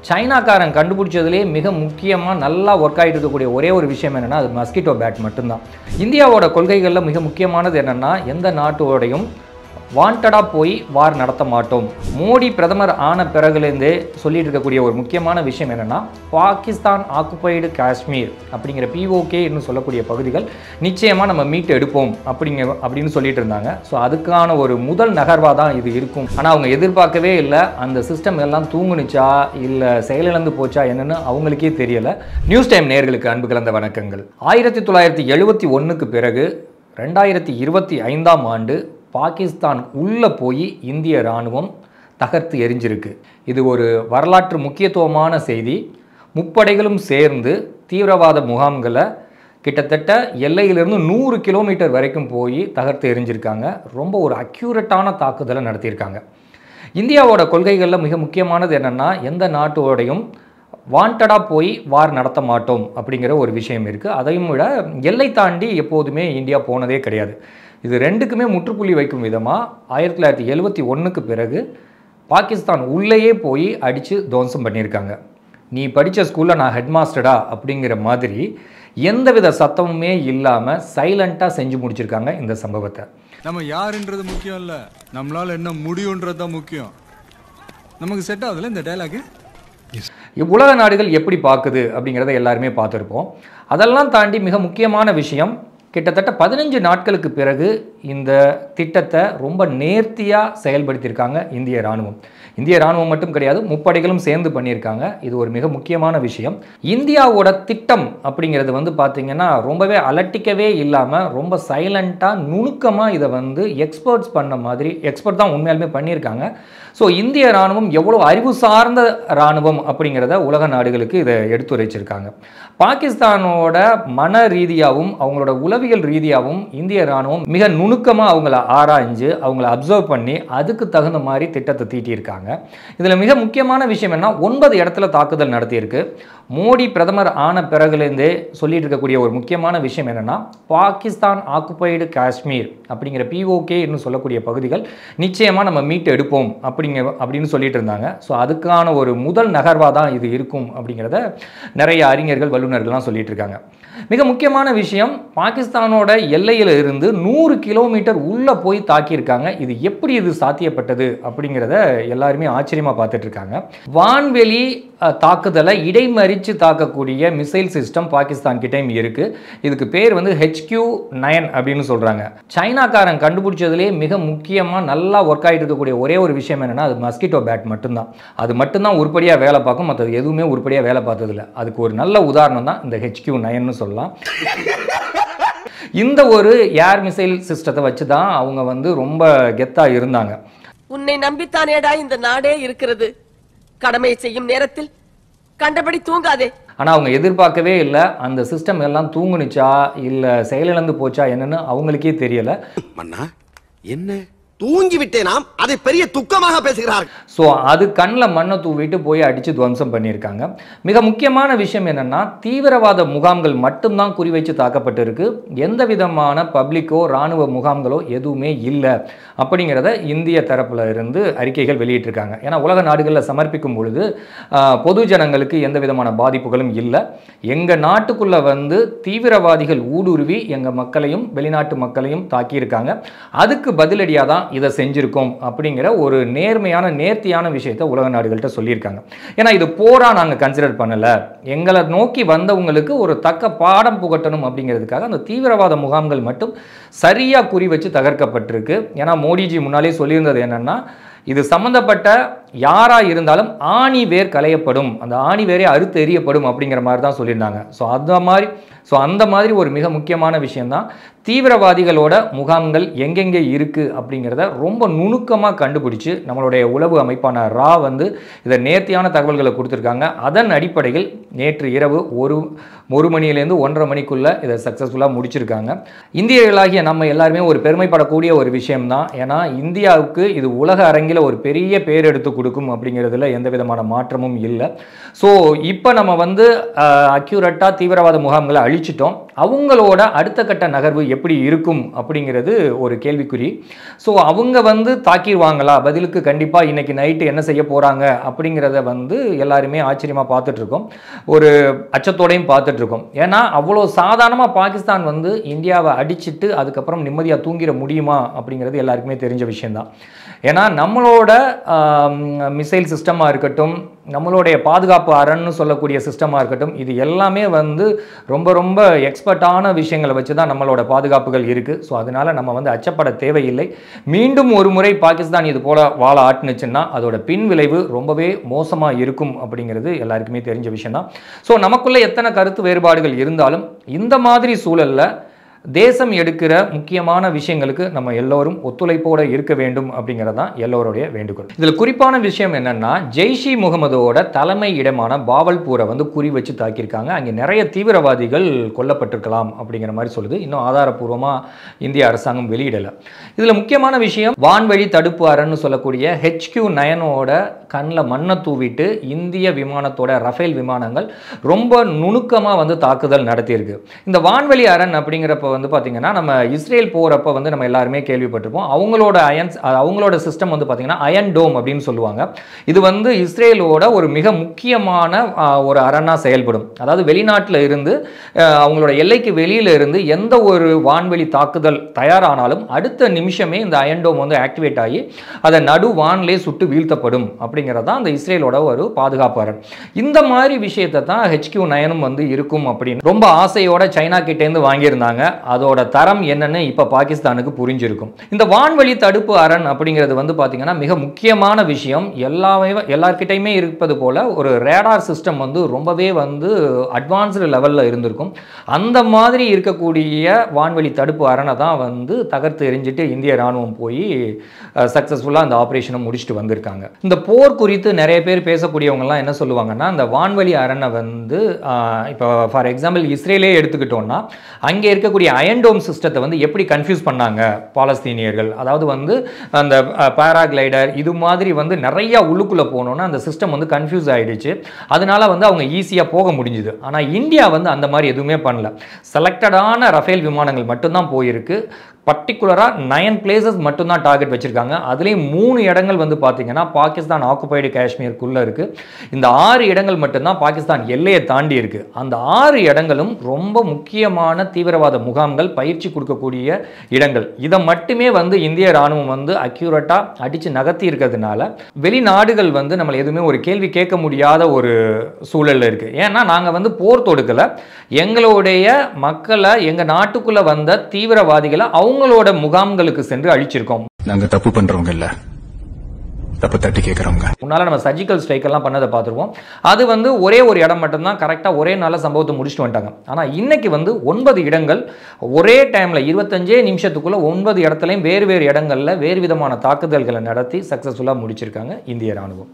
சைனாக்காரன் கண்டுபிடிச்சதுலேயே மிக முக்கியமாக நல்லா ஒர்க் ஆகிட்டு இருக்கக்கூடிய ஒரே ஒரு விஷயம் என்னென்னா அது மஸ்கிட்டோ பேட் மட்டும்தான். இந்தியாவோட கொள்கைகளில் மிக முக்கியமானது என்னென்னா எந்த நாட்டோடையும் வாண்டடாக போய் வார் நடத்த மாட்டோம். மோடி பிரதமர் ஆன பிறகுலேருந்தே சொல்லிட்டு இருக்கக்கூடிய ஒரு முக்கியமான விஷயம் என்னென்னா பாகிஸ்தான் ஆக்குபைடு காஷ்மீர் அப்படிங்கிற POK சொல்லக்கூடிய பகுதிகள் நிச்சயமாக நம்ம மீட்டு எடுப்போம் அப்படின்னு சொல்லிட்டு இருந்தாங்க. ஸோ அதுக்கான ஒரு முதல் நகர்வாக தான் இது இருக்கும். ஆனால் அவங்க எதிர்பார்க்கவே இல்லை அந்த சிஸ்டம் எல்லாம் தூங்குனுச்சா இல்லை செயலிழந்து போச்சா என்னன்னு அவங்களுக்கே தெரியலை. நியூஸ் டைம் நேயர்களுக்கு அன்பு கலந்த வணக்கங்கள். 1971க்கு பிறகு 2025ஆம் ஆண்டு பாகிஸ்தான் உள்ளே போய் இந்திய இராணுவம் தகர்த்து எரிஞ்சிருக்கு. இது ஒரு வரலாற்று முக்கியத்துவமான செய்தி. முப்படைகளும் சேர்ந்து தீவிரவாத முகாம்களை கிட்டத்தட்ட எல்லையிலிருந்து 100 கிலோமீட்டர் வரைக்கும் போய் தகர்த்து எரிஞ்சிருக்காங்க. ரொம்ப ஒரு அக்யூரேட்டான தாக்குதலை நடத்தியிருக்காங்க. இந்தியாவோட கொள்கைகளில் மிக முக்கியமானது என்னென்னா எந்த நாட்டோடையும் வாண்டடாக போய் வார் நடத்த மாட்டோம் அப்படிங்கிற ஒரு விஷயம் இருக்குது. அதையும் விட எல்லை தாண்டி எப்போதுமே இந்தியா போனதே கிடையாது. இது ரெண்டுக்குமே முற்றுப்புள்ளி வைக்கும் விதமாக 1971க்கு பிறகு பாகிஸ்தான் உள்ளேயே போய் அடித்து துவம்சம் பண்ணியிருக்காங்க. நீ படித்த ஸ்கூலில் நான் ஹெட் மாஸ்டரா அப்படிங்கிற மாதிரி எந்தவித சத்தமுமே இல்லாமல் சைலண்ட்டாக செஞ்சு முடிச்சிருக்காங்க இந்த சம்பவத்தை. நம்ம யாருன்றது முக்கியம் இல்லை, நம்மளால் என்ன முடியுன்றது தான் முக்கியம். நமக்கு செட் ஆகுதுல்ல இந்த டைலாக். உலக நாடுகள் எப்படி பார்க்குது அப்படிங்கிறத எல்லாருமே பார்த்துருப்போம். அதெல்லாம் தாண்டி மிக முக்கியமான விஷயம், கிட்டத்தட்ட 15 நாட்களுக்கு பிறகு இந்த திட்டத்தை ரொம்ப நேர்த்தியாக செயல்படுத்தியிருக்காங்க இந்திய இராணுவம். இந்திய இராணுவம் மட்டும் கிடையாது, முப்படைகளும் சேர்ந்து பண்ணியிருக்காங்க. இது ஒரு மிக முக்கியமான விஷயம். இந்தியாவோட திட்டம் அப்படிங்கிறது பார்த்தீங்கன்னா ரொம்பவே அலட்டிக்கவே இல்லாமல் ரொம்ப சைலண்ட்டாக நுணுக்கமாக இதை எக்ஸ்பர்ட்ஸ் பண்ண மாதிரி எக்ஸ்பர்ட் தான் உண்மையாலுமே பண்ணியிருக்காங்க. ஸோ இந்திய இராணுவம் எவ்வளோ அறிவு சார்ந்த இராணுவம் அப்படிங்கிறத உலக நாடுகளுக்கு இதை எடுத்துரைச்சிருக்காங்க. பாகிஸ்தானோட மன ரீதியாகவும் அவங்களோட உளவியல் ரீதியாகவும் இந்திய இராணுவம் மிக நுணுக்கமாக அவங்கள ஆராய்ஞ்சு அவங்கள அப்சர்வ் பண்ணி அதுக்கு தகுந்த மாதிரி திட்டத்தை தீட்டியிருக்காங்க. இதில் மிக முக்கியமான விஷயம் என்ன, 9 இடத்துல தாக்குதல் நடத்தியிருக்கு. மோடி பிரதமர் ஆன பிறகுலேருந்தே சொல்லிட்டு இருக்கக்கூடிய ஒரு முக்கியமான விஷயம் என்னென்னா பாகிஸ்தான் ஆக்குபைடு காஷ்மீர் அப்படிங்கிற POK சொல்லக்கூடிய பகுதிகள் நிச்சயமாக நம்ம மீட்டு எடுப்போம் அப்படின்னு சொல்லிட்டு இருந்தாங்க. ஸோ அதுக்கான ஒரு முதல் நகர்வாக தான் இது இருக்கும் அப்படிங்கிறத நிறைய அறிஞர்கள் வல்லுநர்கள்லாம் சொல்லிட்டு இருக்காங்க. மிக முக்கியமான விஷயம், பாகிஸ்தானோட எல்லையில் இருந்து 100 கிலோமீட்டர் உள்ளே போய் தாக்கியிருக்காங்க. இது எப்படி இது சாத்தியப்பட்டது அப்படிங்கிறத எல்லாருமே ஆச்சரியமாக பார்த்துட்டு இருக்காங்க. வான்வெளி தாக்குதலை இடைமறித்து தாக்கக்கூடிய மிசைல் சிஸ்டம் பாகிஸ்தான் கிட்டையும் இருக்குது. இதுக்கு பேர் HQ-9 அப்படின்னு சொல்கிறாங்க. சைனாக்காரன் கண்டுபிடிச்சதுலேயே மிக முக்கியமாக நல்லா ஒர்க் ஆகிட்டு இருக்கக்கூடிய ஒரே ஒரு விஷயம் என்னென்னா அது மஸ்கிட்டோ பேட் மட்டும்தான். அது மட்டும்தான் உருப்படியாக வேலை பார்க்கும், மற்றது எதுவுமே உருப்படியாக வேலை பார்த்ததில்லை. அதுக்கு ஒரு நல்ல உதாரணம் தான் இந்த HQ-9 சொல்லலாம். இந்த ஒரு ஏர் மிசைல் சிஸ்டத்தை வச்சு தான் அவங்க ரொம்ப கெத்தாக இருந்தாங்க. உன்னை நம்பித்தானேடா இந்த நாடே இருக்கிறது. கடமையை செய்யும் நேரத்தில் கண்டபடி தூங்காதே. ஆனால் அவங்க எதிர்பார்க்கவே இல்லை அந்த சிஸ்டம் எல்லாம் தூங்குனுச்சா இல்லை செயலிழந்து போச்சா என்னன்னு அவங்களுக்கே தெரியலை. மன்னா என்ன தூங்கி விட்டேனாம், அதை பெரிய துக்கமாக பேசுகிறார். ஸோ அது கண்ணில் மண்ணை தூவிட்டு போய் அடித்து துவம்சம் பண்ணியிருக்காங்க. மிக முக்கியமான விஷயம் என்னென்னா தீவிரவாத முகாம்கள் மட்டும்தான் குறிவைச்சு தாக்கப்பட்டிருக்கு. எந்த விதமான பப்ளிக்கோ இராணுவ முகாம்களோ எதுவுமே இல்லை அப்படிங்கிறத இந்திய தரப்பில் இருந்து அறிக்கைகள் வெளியிட்டிருக்காங்க. ஏன்னா உலக நாடுகளில் சமர்ப்பிக்கும் பொழுது பொது ஜனங்களுக்கு எந்த விதமான பாதிப்புகளும் இல்லை. எங்கள் நாட்டுக்குள்ளே தீவிரவாதிகள் ஊடுருவி எங்கள் மக்களையும் வெளிநாட்டு மக்களையும் தாக்கியிருக்காங்க. அதுக்கு பதிலடியாக தான் இதை செஞ்சிருக்கோம் அப்படிங்கிற ஒரு நேர்த்தியான விஷயத்தை உலக நாடுகள்கிட்ட சொல்லியிருக்காங்க. ஏன்னா இது போரா நாங்கள் கன்சிடர் பண்ணல, எங்களை நோக்கி வந்தவங்களுக்கு ஒரு தக்க பாடம் புகட்டணும் அப்படிங்கிறதுக்காக அந்த தீவிரவாத முகாம்கள் மட்டும் சரியா குறி வச்சு தகர்க்கப்பட்டிருக்கு. ஏன்னா மோடிஜி முன்னாலே சொல்லியிருந்தது என்னன்னா இது சம்பந்தப்பட்ட யாரா இருந்தாலும் ஆணி வேர் களையப்படும், அந்த ஆணி வேரே அறுத்து எறியப்படும் அப்படிங்கிற மாதிரி தான் சொல்லியிருந்தாங்க. ஸோ அந்த மாதிரி ஒரு மிக முக்கியமான விஷயம்தான் தீவிரவாதிகளோட முகாம்கள் எங்கெங்கே இருக்குது அப்படிங்கிறத ரொம்ப நுணுக்கமாக கண்டுபிடிச்சு நம்மளுடைய உளவு அமைப்பான ரா இதை நேர்த்தியான தகவல்களை கொடுத்துருக்காங்க. அதன் அடிப்படையில் நேற்று இரவு 1 மணிலேருந்து 1:30 மணிக்குள்ளே இதை சக்ஸஸ்ஃபுல்லாக முடிச்சிருக்காங்க. இந்தியர்களாகிய நம்ம எல்லாருமே ஒரு பெருமைப்படக்கூடிய ஒரு விஷயம்தான். ஏன்னா இந்தியாவுக்கு இது உலக அரங்கில் ஒரு பெரிய பேர் எடுத்து கொடுக்கும் அப்படிங்கிறதுல எந்த விதமான மாற்றமும் இல்லை. ஸோ இப்போ நம்ம வந்து அக்யூரட்டாக தீவிரவாத முகாம்களை அழிச்சிட்டோம். அவங்களோட அடுத்த கட்ட நகர்வு எப்படி இருக்கும் அப்படிங்கிறது ஒரு கேள்விக்குறி. ஸோ அவங்க வந்து தாக்கிடுவாங்களா? பதிலுக்கு கண்டிப்பாக இன்னைக்கு நைட்டு என்ன செய்ய போகிறாங்க அப்படிங்கிறத வந்து எல்லாருமே ஆச்சரியமாக பார்த்துட்ருக்கோம், ஒரு அச்சத்தோடையும் பார்த்துட்ருக்கோம். ஏன்னா அவ்வளோ சாதாரணமாக பாகிஸ்தான் வந்து இந்தியாவை அடிச்சுட்டு அதுக்கப்புறம் நிம்மதியாக தூங்கிட முடியுமா அப்படிங்கிறது எல்லாருக்குமே தெரிஞ்ச விஷயந்தான். ஏன்னா நம்மளோட மிசைல் சிஸ்டமாக இருக்கட்டும், நம்மளுடைய பாதுகாப்பு அரண்னு சொல்லக்கூடிய சிஸ்டமாக இருக்கட்டும், இது எல்லாமே வந்து ரொம்ப ரொம்ப எக்ஸ்பர்ட்டான விஷயங்களை வச்சு தான் நம்மளோட பாதுகாப்புகள் இருக்குது. ஸோ அதனால் நம்ம வந்து அச்சப்பட தேவையில்லை. மீண்டும் ஒரு முறை பாகிஸ்தான் இது போல் வாழ ஆட்டுனுச்சுன்னா அதோட பின் விளைவு ரொம்பவே மோசமாக இருக்கும் அப்படிங்கிறது எல்லாருக்குமே தெரிஞ்ச விஷயம்தான். ஸோ நமக்குள்ளே எத்தனை கருத்து வேறுபாடுகள் இருந்தாலும் இந்த மாதிரி சூழலில் தேசம் எடுக்கிற முக்கியமான விஷயங்களுக்கு நம்ம எல்லோரும் ஒத்துழைப்போடு இருக்க வேண்டும் அப்படிங்கிறது தான் எல்லோருடைய வேண்டுகோள். இதில் குறிப்பான விஷயம் என்னன்னா, ஜெய்ஷ் இ முகமதோட தலைமை இடமான பாவல்பூரை வந்து குறி வச்சு தாக்கியிருக்காங்க. அங்கே நிறைய தீவிரவாதிகள் கொல்லப்பட்டிருக்கலாம் அப்படிங்கிற மாதிரி சொல்லுது. இன்னும் ஆதாரப்பூர்வமாக இந்திய அரசாங்கம் வெளியிடலை. இதில் முக்கியமான விஷயம், வான்வழி தடுப்பு அரண்னு சொல்லக்கூடிய HQ-9ஓட கண்ணில் மண்ணை தூவிட்டு இந்திய விமானத்தோட ரஃபேல் விமானங்கள் ரொம்ப நுணுக்கமாக வந்து தாக்குதல் நடத்தியிருக்கு. இந்த வான்வழி அரண் அப்படிங்கிறப்ப வந்து பார்த்தீங்கன்னா, நம்ம இஸ்ரேல் போகிறப்ப வந்து நம்ம எல்லாருமே கேள்விப்பட்டிருப்போம். அவங்களோட சிஸ்டம் வந்து பார்த்தீங்கன்னா அயன் டோம் அப்படின்னு சொல்லுவாங்க. இது வந்து இஸ்ரேலோட ஒரு மிக முக்கியமான ஒரு அரணாக செயல்படும். அதாவது வெளிநாட்டில் இருந்து அவங்களோட எல்லைக்கு வெளியில் இருந்து எந்த ஒரு வான்வெளி தாக்குதல் தயாரானாலும் அடுத்த நிமிஷமே இந்த அயன் டோம் வந்து ஆக்டிவேட் ஆகி அதை நடு வானிலே சுட்டு வீழ்த்தப்படும் அப்படிங்கிறது தான் அந்த இஸ்ரேலோட ஒரு பாதுகாப்பு அரண். இந்த மாதிரி விஷயத்தை தான் HQ-9 வந்து இருக்கும் அப்படின்னு ரொம்ப ஆசையோட சைனா கிட்டேருந்து வாங்கியிருந்தாங்க. அதோட தரம் என்னன்னு இப்ப பாகிஸ்தானுக்கு புரிஞ்சிருக்கும். இந்த வான்வழி தடுப்பு அரண் அப்படிங்கிறது வந்து பாத்தீங்கன்னா மிக முக்கியமான விஷயம். எல்லார்கிட்டையுமே இருப்பது போல ஒரு ரேடார் சிஸ்டம் வந்து ரொம்பவே வந்து அட்வான்ஸ்டு லெவல்ல இருந்திருக்கும். அந்த மாதிரி இருக்கக்கூடிய வான்வழி தடுப்பு அரணை தான் வந்து தகர்த்து எறிஞ்சிட்டு இந்திய ராணுவம் போய் சக்சஸ்ஃபுல்லாக அந்த ஆபரேஷனை முடிச்சுட்டு வந்திருக்காங்க. இந்த போர் குறித்து நிறைய பேர் பேசக்கூடியவங்கலாம் என்ன சொல்லுவாங்கன்னா, இந்த வான்வழி அரணை வந்து இப்போ ஃபார் எக்ஸாம்பிள் இஸ்ரேலே எடுத்துக்கிட்டோம்னா அங்கே இருக்கக்கூடிய அயன்டோம் சிஸ்டத்தை வந்து எப்படி கன்ஃபியூஸ் பண்ணாங்க பாலஸ்தீனியர்கள். அதாவது வந்து அந்த பேராகிளைடர் இது மாதிரி வந்து நிறைய உள்ளுக்குள்ளே போனோன்னா அந்த சிஸ்டம் வந்து கன்ஃபியூஸ் ஆகிடுச்சு. அதனால வந்து அவங்க ஈஸியாக போக முடிஞ்சுது. ஆனால் இந்தியா வந்து அந்த மாதிரி எதுவுமே பண்ணல. செலக்டடான ரஃபேல் விமானங்கள் மட்டும்தான் போயிருக்கு. பர்டிகுலராக 9 பிளேசஸ் மட்டும்தான் டார்கெட் வச்சுருக்காங்க. அதுலேயும் 3 இடங்கள் வந்து பார்த்தீங்கன்னா பாகிஸ்தான் ஆக்குபைடு காஷ்மீருக்குள்ளே இருக்குது. இந்த 6 இடங்கள் மட்டும்தான் பாகிஸ்தான் எல்லையை தாண்டி இருக்குது. அந்த 6 இடங்களும் ரொம்ப முக்கியமான தீவிரவாத முகாம்கள், பயிற்சி கொடுக்கக்கூடிய இடங்கள். இதை மட்டுமே வந்து இந்திய ராணுவம் வந்து அக்யூரட்டாக அடித்து நகர்த்தி இருக்கிறதுனால வெளிநாடுகள் வந்து நம்மளை எதுவுமே ஒரு கேள்வி கேட்க முடியாத ஒரு சூழலில் இருக்குது. ஏன்னா நாங்கள் வந்து போர் தொடுக்கலை, எங்களுடைய மக்களை எங்கள் நாட்டுக்குள்ளே வந்த தீவிரவாதிகளை அவங்களோட முகாம்களுக்கு சென்று அழிச்சிருக்கோம். நாங்க தப்பு பண்றவங்க இல்ல, தப்பு தட்டி கேட்கறவங்க. முன்னால நம்ம சர்ஜிக்கல் ஸ்ட்ரைக் எல்லாம் பண்ணதை பார்த்துருவோம். அது வந்து ஒரே ஒரு இடம் மட்டும்தான் கரெக்டாக ஒரே நாள சம்பவத்தை முடிச்சுட்டு வந்துட்டாங்க. ஆனால் இன்னைக்கு வந்து 9 இடங்கள் ஒரே டைம்ல 25 நிமிஷத்துக்குள்ள 9 இடத்துலையும் வேறு வேறு இடங்கள்ல வேறு விதமான தாக்குதல்களை நடத்தி சக்சஸ்ஃபுல்லாக முடிச்சிருக்காங்க இந்திய ராணுவம்.